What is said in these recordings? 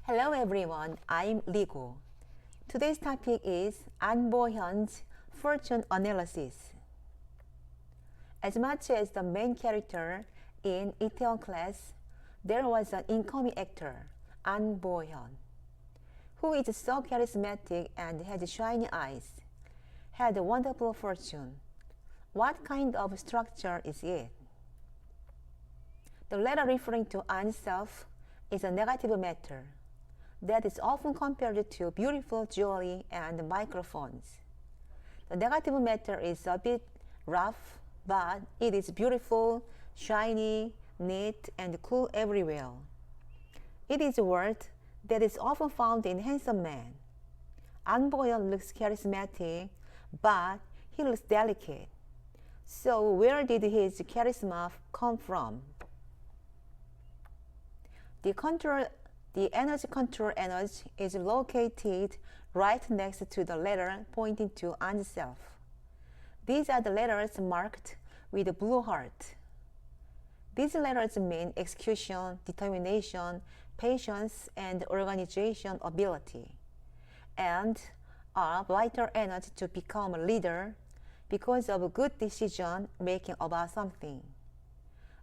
Hello everyone, I'm Ligo. Today's topic is Ahn Bo Hyun's fortune analysis. As much as the main character in Itaewon Class, there was an incoming actor, Ahn Bo Hyun, who is so charismatic and has shiny eyes, had a wonderful fortune. What kind of structure is it? The letter referring to Ahn's self is a negative matter that is often compared to beautiful jewelry and microphones. The negative matter is a bit rough, but it is beautiful, shiny, neat, and cool everywhere. It is a word that is often found in handsome men. Ahn Bo Hyun looks charismatic, but he looks delicate. So where did his charisma come from? The energy control energy is located right next to the letter pointing to Ahn's self. These are the letters marked with a blue heart. These letters mean execution, determination, patience, and organization ability, and are vital energy to become a leader because of good decision making about something.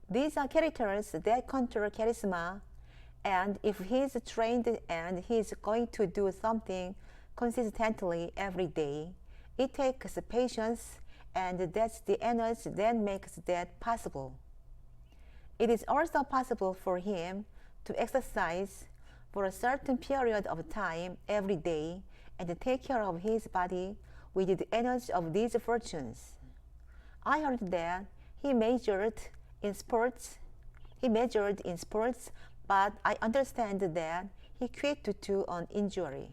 These are characters that control charisma, and if he's trained and he's going to do something consistently every day, it takes patience, and that's the energy that makes that possible. It is also possible for him to exercise for a certain period of time every day and take care of his body with the energy of these fortunes. I heard that he majored in sports, but I understand that he quit due to an injury.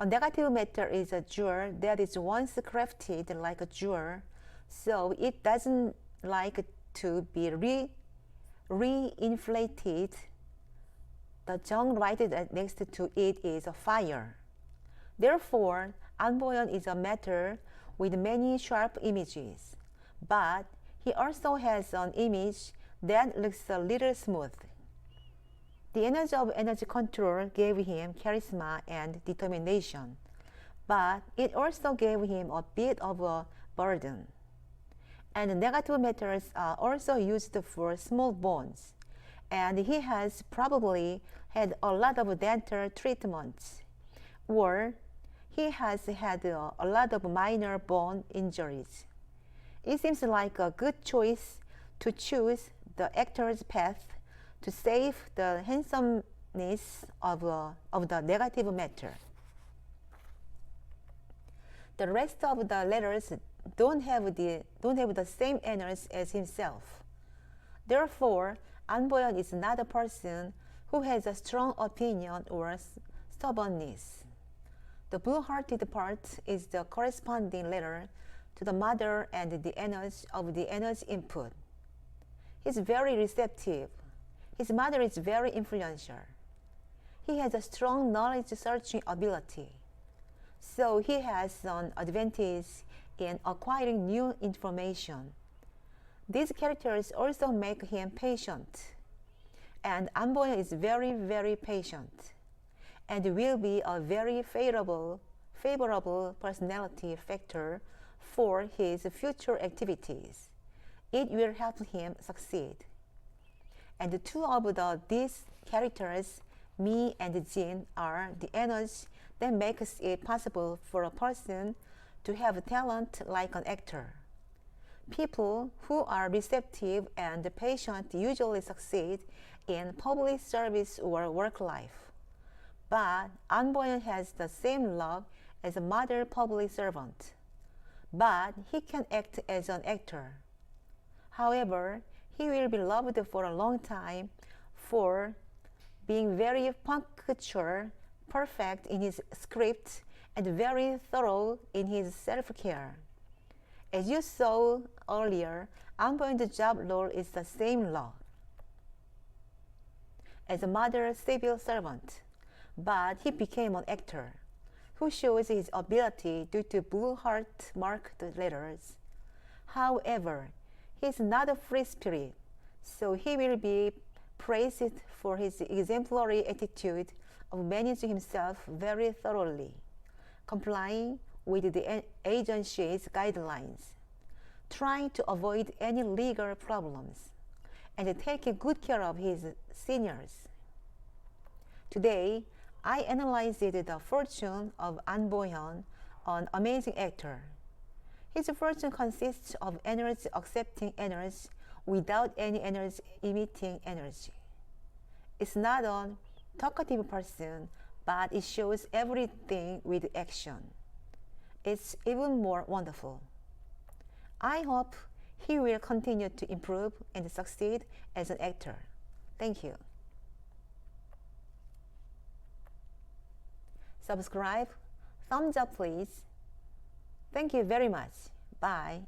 A negative matter is a jewel that is once crafted like a jewel, so it doesn't like to be re-inflated. The junk right next to it is a fire. Therefore, Ahn Bo Hyun is a matter with many sharp images, but he also has an image that looks a little smooth. The energy of energy control gave him charisma and determination, but it also gave him a bit of a burden. And negative matters are also used for small bones, and he has probably had a lot of dental treatments, or he has had a lot of minor bone injuries. It seems like a good choice to choose the actor's path to save the handsomeness of the negative matter. The rest of the letters don't have the same energy as himself. Therefore, Ahn Bo Hyun is not a person who has a strong opinion or stubbornness. The blue-hearted part is the corresponding letter to the mother and the energy of the energy input. He's very receptive. His mother is very influential. He has a strong knowledge-searching ability, so he has an advantage in acquiring new information. These characters also make him patient, and Ahn Bo Hyun is very, very patient, and will be a very favorable personality factor for his future activities. It will help him succeed. And the two of these characters, Mi and Jin, are the energy that makes it possible for a person to have talent like an actor. People who are receptive and patient usually succeed in public service or work life. But Ahn Bo Hyun has the same luck as a model public servant, but he can act as an actor. However, he will be loved for a long time for being very punctual, perfect in his script, and very thorough in his self-care. As you saw earlier, Ahn Bo Hyun's job role is the same law as a model civil servant, but he became an actor who shows his ability due to blue heart marked letters. However, he is not a free spirit, so he will be praised for his exemplary attitude of managing himself very thoroughly, complying with the agency's guidelines, trying to avoid any legal problems, and taking good care of his seniors. Today, I analyzed the fortune of Ahn Bo, an amazing actor. His fortune consists of energy accepting energy without any energy emitting energy. It's not a talkative person, but it shows everything with action. It's even more wonderful. I hope he will continue to improve and succeed as an actor. Thank you. Subscribe, thumbs up please. Thank you very much. Bye.